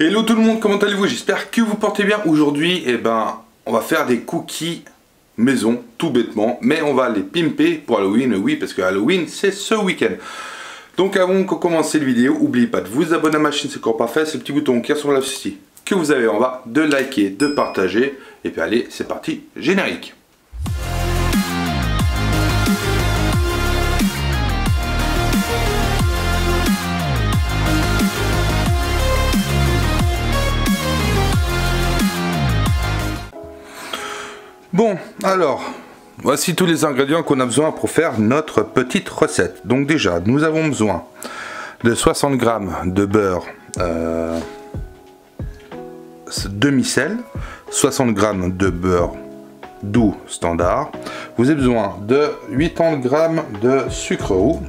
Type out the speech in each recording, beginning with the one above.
Hello tout le monde, comment allez-vous? J'espère que vous portez bien. Aujourd'hui, on va faire des cookies maison, tout bêtement, mais on va les pimper pour Halloween, oui, parce que Halloween, c'est ce week-end. Donc avant de commencer la vidéo, n'oubliez pas de vous abonner à ma chaîne, c'est encore pas fait, c'est le petit bouton qui est sur la fiche que vous avez en bas, de liker, de partager, et puis allez, c'est parti, générique. Bon, alors, voici tous les ingrédients qu'on a besoin pour faire notre petite recette. Donc déjà, nous avons besoin de 60 g de beurre demi-sel, 60 g de beurre doux standard. Vous avez besoin de 80 g de sucre roux,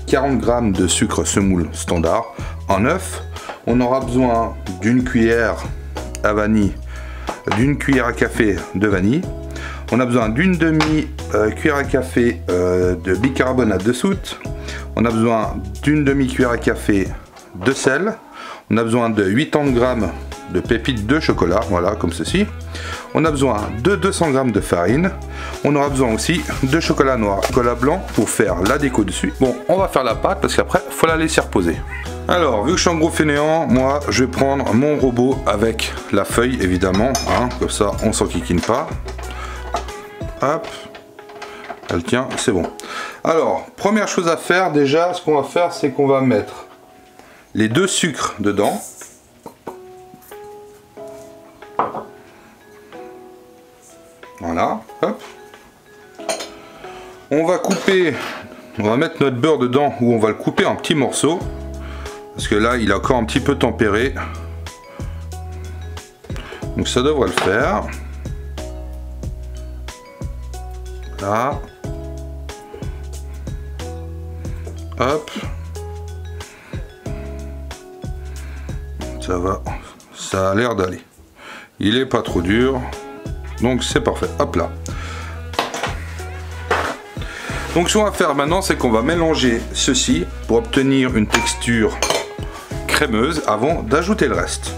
40 g de sucre semoule standard, un œuf. On aura besoin d'une cuillère à vanille, d'une cuillère à café de vanille. On a besoin d'une demi-cuillère à café de bicarbonate de soude. On a besoin d'une demi-cuillère à café de sel. On a besoin de 80 g de pépites de chocolat, voilà, comme ceci. On a besoin de 200 g de farine. On aura besoin aussi de chocolat noir, chocolat blanc pour faire la déco dessus. Bon, on va faire la pâte parce qu'après, il faut la laisser reposer. Alors, vu que je suis un gros fainéant, moi, je vais prendre mon robot avec la feuille, évidemment, hein, comme ça, on s'enquiquine pas. Hop, elle tient, c'est bon. Alors, première chose à faire, déjà, ce qu'on va faire, c'est qu'on va mettre les deux sucres dedans. Voilà, hop. On va couper, on va mettre notre beurre dedans, ou on va le couper en petits morceaux. Parce que là, il est encore un petit peu tempéré. Donc ça devrait le faire. Là. Hop. Ça va. Ça a l'air d'aller. Il est pas trop dur. Donc c'est parfait. Hop là. Donc ce qu'on va faire maintenant, c'est qu'on va mélanger ceci pour obtenir une texture crémeuse avant d'ajouter le reste.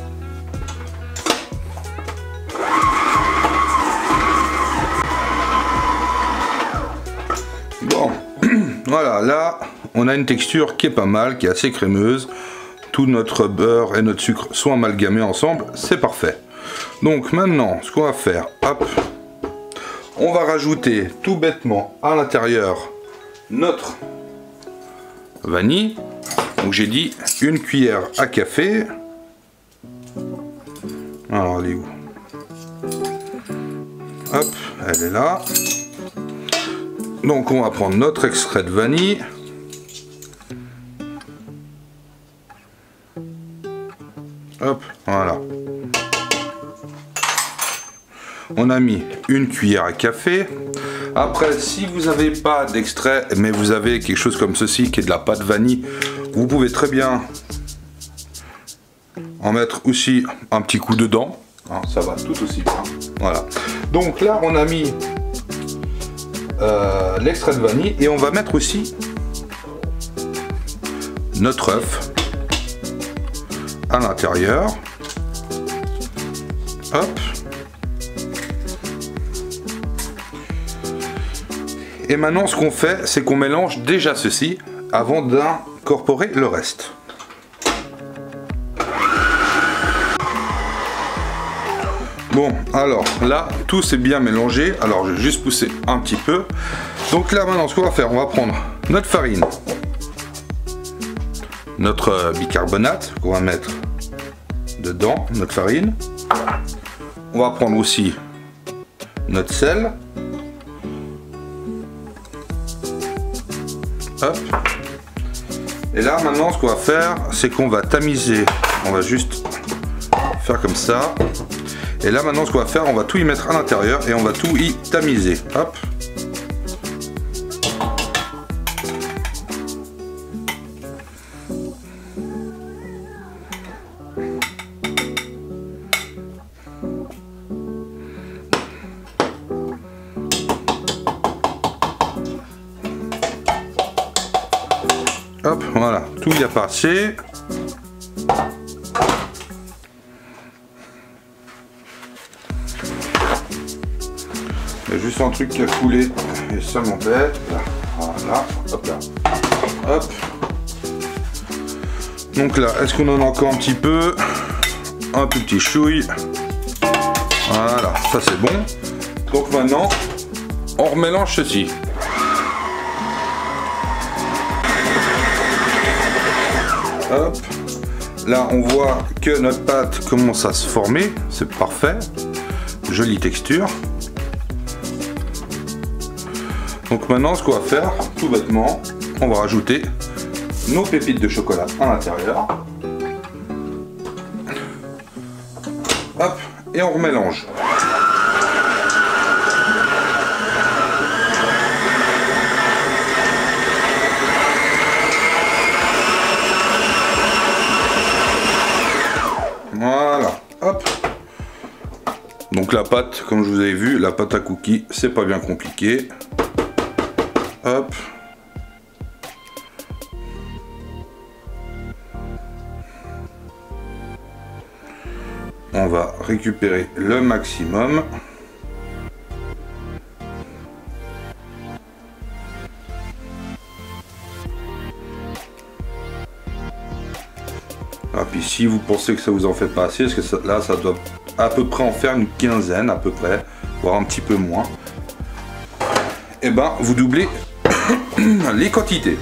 Bon, voilà, là on a une texture qui est pas mal, qui est assez crémeuse. Tout notre beurre et notre sucre sont amalgamés ensemble, c'est parfait. Donc maintenant, ce qu'on va faire, hop, on va rajouter tout bêtement à l'intérieur notre vanille. Donc j'ai dit une cuillère à café. Alors elle est où? Hop, elle est là. Donc on va prendre notre extrait de vanille. Hop, voilà. On a mis une cuillère à café. Après, si vous n'avez pas d'extrait, mais vous avez quelque chose comme ceci, qui est de la pâte vanille, vous pouvez très bien en mettre aussi un petit coup dedans. Hein, ça va tout aussi bien. Voilà. Donc là, on a mis l'extrait de vanille et on va mettre aussi notre œuf à l'intérieur. Hop. Et maintenant, ce qu'on fait, c'est qu'on mélange déjà ceci avant d'incorporer le reste. Bon, alors là, tout s'est bien mélangé. Alors, je vais juste pousser un petit peu. Donc là, maintenant, ce qu'on va faire, on va prendre notre farine, notre bicarbonate qu'on va mettre dedans, notre farine. On va prendre aussi notre sel. Hop. Et là maintenant ce qu'on va faire, c'est qu'on va tamiser. On va juste faire comme ça. Et là maintenant ce qu'on va faire, on va tout y mettre à l'intérieur et on va tout y tamiser. Hop. Hop, voilà, tout y a passé. Il y a juste un truc qui a coulé et ça m'embête. Voilà, hop là. Hop. Donc là, est-ce qu'on en a encore un petit peu? Un tout petit chouille. Voilà, ça c'est bon. Donc maintenant, on remélange ceci. Hop. Là, on voit que notre pâte commence à se former. C'est parfait. Jolie texture. Donc maintenant, ce qu'on va faire, tout bêtement, on va rajouter nos pépites de chocolat à l'intérieur. Hop, et on remélange. Voilà, hop. Donc la pâte, comme je vous avais vu, la pâte à cookies, c'est pas bien compliqué. Hop. On va récupérer le maximum. Ah, puis si vous pensez que ça vous en fait pas assez, parce que ça, là ça doit à peu près en faire une quinzaine à peu près, voire un petit peu moins, et ben vous doublez les quantités.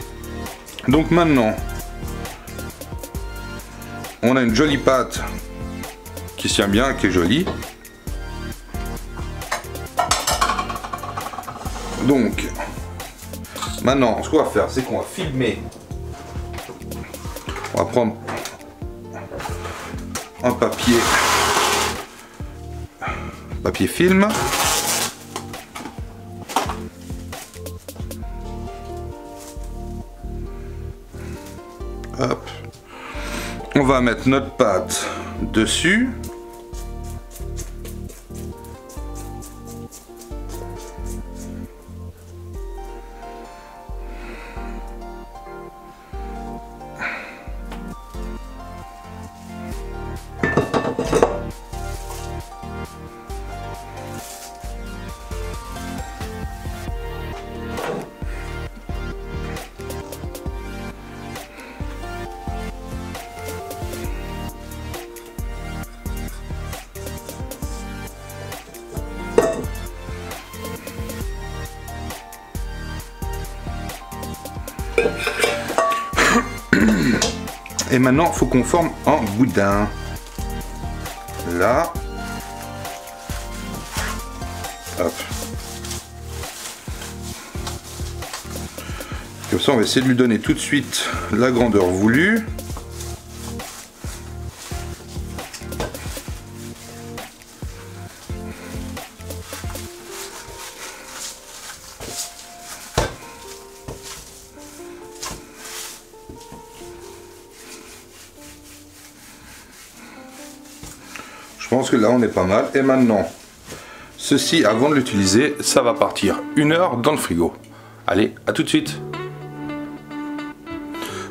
Donc maintenant on a une jolie pâte qui tient bien, qui est jolie. Donc maintenant ce qu'on va faire, c'est qu'on va filmer. On va prendre un papier film. Hop. On va mettre notre pâte dessus. Et maintenant, il faut qu'on forme un boudin. Là. Hop. Comme ça, on va essayer de lui donner tout de suite la grandeur voulue. Je pense que là on est pas mal. Et maintenant, ceci avant de l'utiliser, ça va partir 1 heure dans le frigo. Allez, à tout de suite.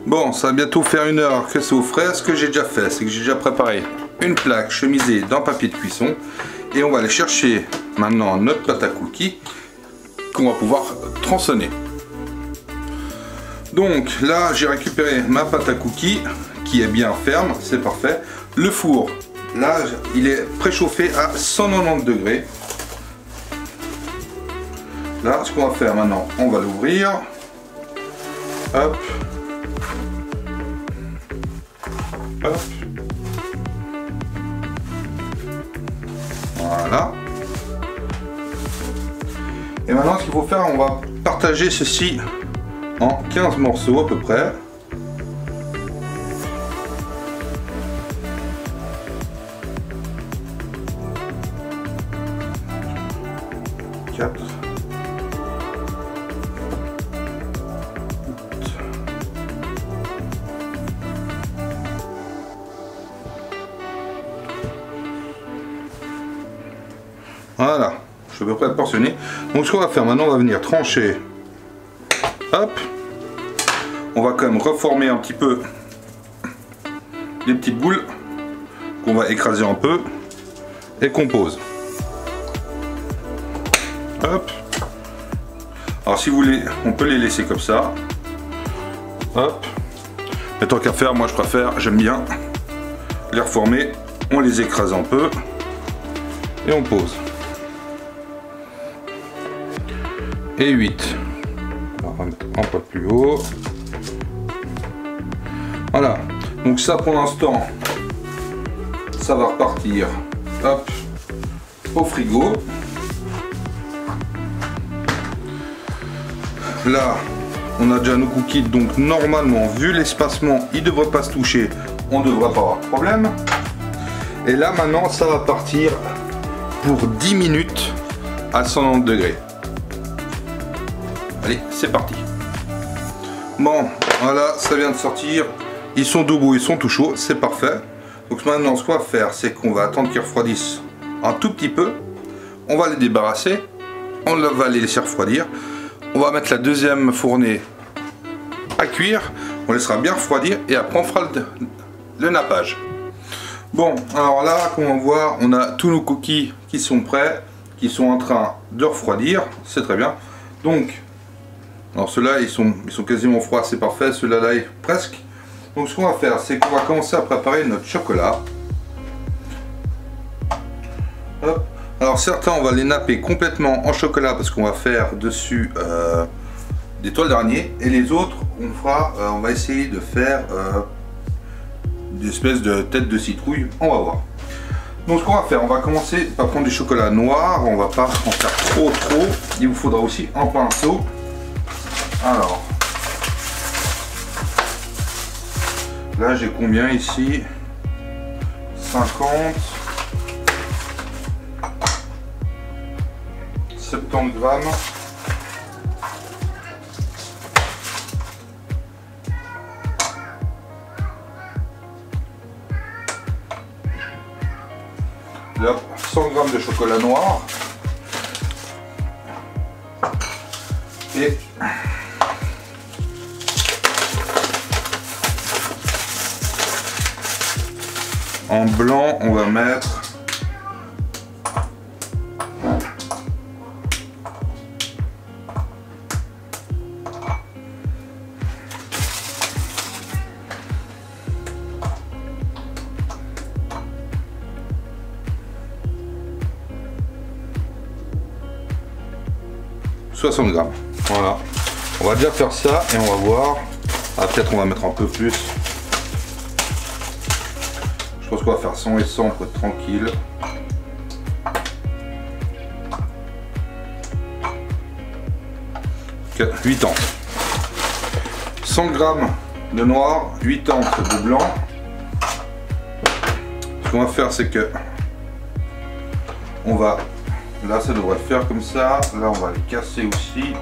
Bon, ça va bientôt faire 1 heure que c'est au frais. Ce que j'ai déjà fait, c'est que j'ai déjà préparé une plaque chemisée d'un papier de cuisson. Et on va aller chercher maintenant notre pâte à cookies qu'on va pouvoir tronçonner. Donc là, j'ai récupéré ma pâte à cookies qui est bien ferme, c'est parfait. Le four, là, il est préchauffé à 190 degrés. Là, ce qu'on va faire maintenant, on va l'ouvrir. Hop. Hop. Voilà. Et maintenant, ce qu'il faut faire, on va partager ceci en 15 morceaux à peu près. Voilà, je suis à peu près portionné. Donc ce qu'on va faire maintenant, on va venir trancher. Hop. On va quand même reformer un petit peu les petites boules qu'on va écraser un peu et qu'on pose. Hop. Alors si vous voulez, on peut les laisser comme ça. Hop. Mais tant qu'à faire, moi je préfère, j'aime bien les reformer. On les écrase un peu et on pose. Et 8. On va mettre un peu plus haut. Voilà. Donc ça pour l'instant, ça va repartir. Hop. Au frigo. Là, on a déjà nos cookies, donc normalement, vu l'espacement, ils ne devraient pas se toucher, on ne devrait pas avoir de problème. Et là, maintenant, ça va partir pour 10 minutes à 190 degrés. Allez, c'est parti. Bon, voilà, ça vient de sortir. Ils sont debout, ils sont tout chauds, c'est parfait. Donc maintenant, ce qu'on va faire, c'est qu'on va attendre qu'ils refroidissent un tout petit peu. On va les débarrasser. On va les laisser refroidir. On va mettre la deuxième fournée à cuire. On laissera bien refroidir et après on fera le nappage. Bon, alors là, comme on voit, on a tous nos cookies qui sont prêts, qui sont en train de refroidir. C'est très bien. Donc, alors ceux-là, ils sont quasiment froids, c'est parfait. Ceux-là, là, presque. Donc, ce qu'on va faire, c'est qu'on va commencer à préparer notre chocolat. Hop. Alors certains, on va les napper complètement en chocolat parce qu'on va faire dessus des toiles d'araignée, et les autres, on va essayer de faire des espèces de têtes de citrouille. On va voir. Donc ce qu'on va faire, on va commencer par prendre du chocolat noir. On va pas en faire trop. Il vous faudra aussi un pinceau. Alors là, j'ai combien ici? 50. 70 grammes. Là, 100 grammes de chocolat noir. Et en blanc, on va mettre 60 grammes. Voilà. On va déjà faire ça et on va voir. Ah, peut-être on va mettre un peu plus. Je pense qu'on va faire 100 et 100 pour être tranquille. Okay, 80. 100 grammes de noir, 80 de blanc. Ce qu'on va faire, c'est que on va, là ça devrait le faire comme ça, là on va les casser aussi.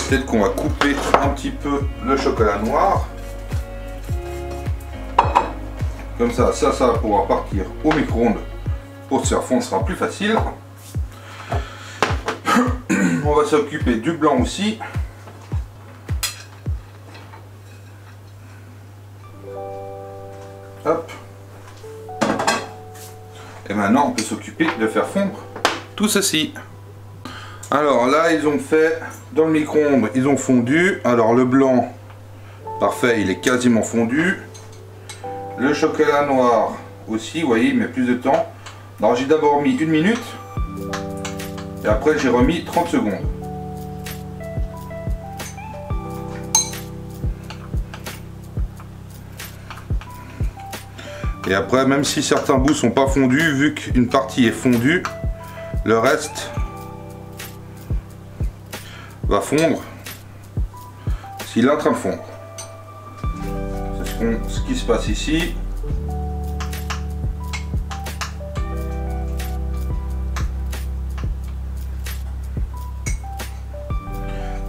Peut-être qu'on va couper un petit peu le chocolat noir. Comme ça va pouvoir partir au micro-ondes pour se faire fondre, ce sera plus facile. On va s'occuper du blanc aussi. Hop. Et maintenant on peut s'occuper de faire fondre tout ceci. Alors là ils ont fait dans le micro-ondes, ils ont fondu. Alors le blanc, parfait, il est quasiment fondu. Le chocolat noir aussi, vous voyez, il met plus de temps. Alors j'ai d'abord mis 1 minute et après j'ai remis 30 secondes. Et après, même si certains bouts sont pas fondus, vu qu'une partie est fondue, le reste va fondre s'il est en train de fondre. C'est ce qui se passe ici.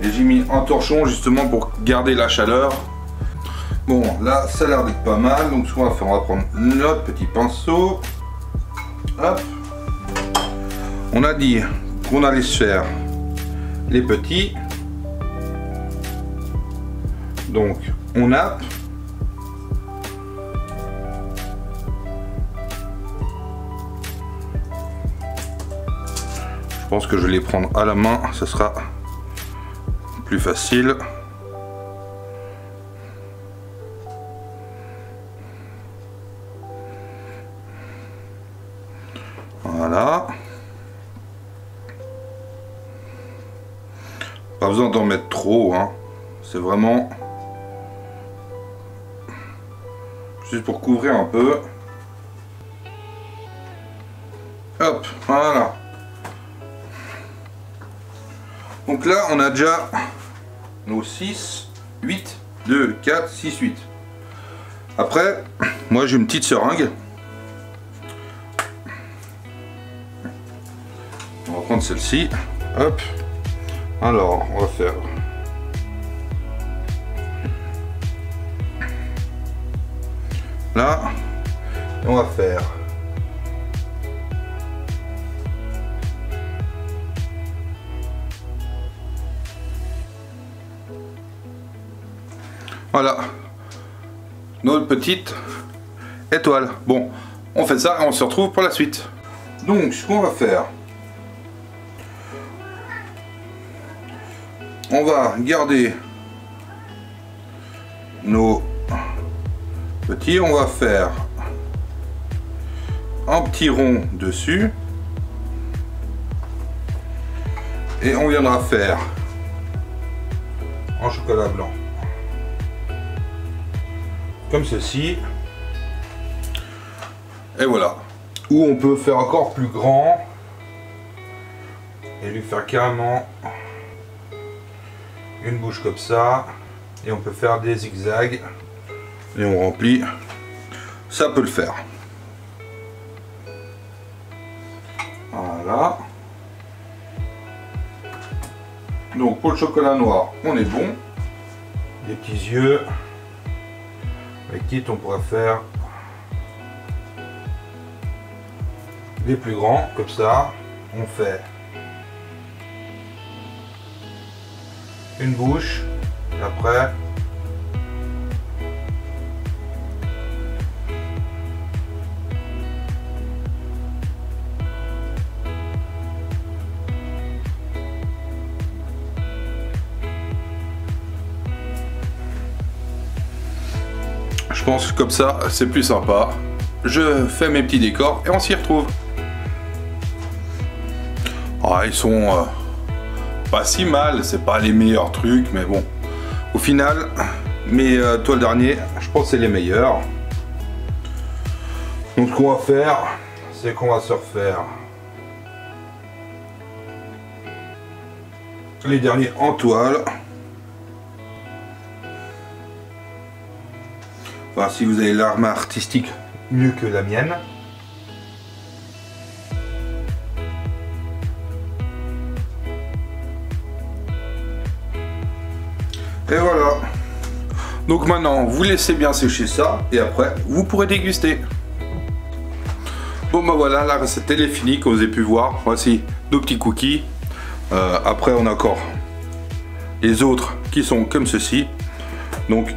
Et j'ai mis un torchon justement pour garder la chaleur. Bon, là ça a l'air d'être pas mal, donc ce qu'on va faire, on va prendre notre petit pinceau. Hop. On a dit qu'on allait se faire les petits. Donc on nappe. pense que je vais les prendre à la main, ce sera plus facile. Voilà. Pas besoin d'en mettre trop, hein. C'est vraiment juste pour couvrir un peu. Hop, voilà. Donc là, on a déjà nos 6, 8, 2, 4, 6, 8. Après, moi j'ai une petite seringue. On va prendre celle-ci. Hop. Alors, on va faire là. Et on va faire voilà notre petite étoile. Bon, on fait ça et on se retrouve pour la suite. Donc, ce qu'on va faire, on va garder nos petits, on va faire un petit rond dessus et on viendra faire en chocolat blanc comme ceci, et voilà. Ou on peut faire encore plus grand et lui faire carrément une bouche comme ça, et on peut faire des zigzags et on remplit. Ça peut le faire. Voilà. Donc pour le chocolat noir, on est bon. Des petits yeux. Avec qui on pourrait faire des plus grands comme ça. On fait une bouche et après je pense que comme ça c'est plus sympa. Je fais mes petits décors et on s'y retrouve. Ah, ils sont pas si mal, c'est pas les meilleurs trucs, mais bon, au final, mes toiles d'araignée, je pense que c'est les meilleurs. Donc ce qu'on va faire, c'est qu'on va se refaire les derniers en toile. Enfin, si vous avez l'arme artistique mieux que la mienne. Et voilà. Donc maintenant, vous laissez bien sécher ça et après, vous pourrez déguster. Bon bah voilà, la recette elle est finie, comme vous avez pu voir. Voici nos petits cookies. Après, on a encore les autres qui sont comme ceci. Donc,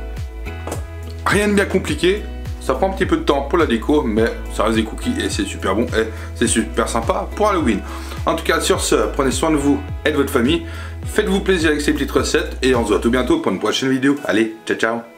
rien de bien compliqué. Ça prend un petit peu de temps pour la déco, mais ça reste des cookies et c'est super bon et c'est super sympa pour Halloween. En tout cas, sur ce, prenez soin de vous et de votre famille. Faites-vous plaisir avec ces petites recettes et on se voit tout bientôt pour une prochaine vidéo. Allez, ciao ciao!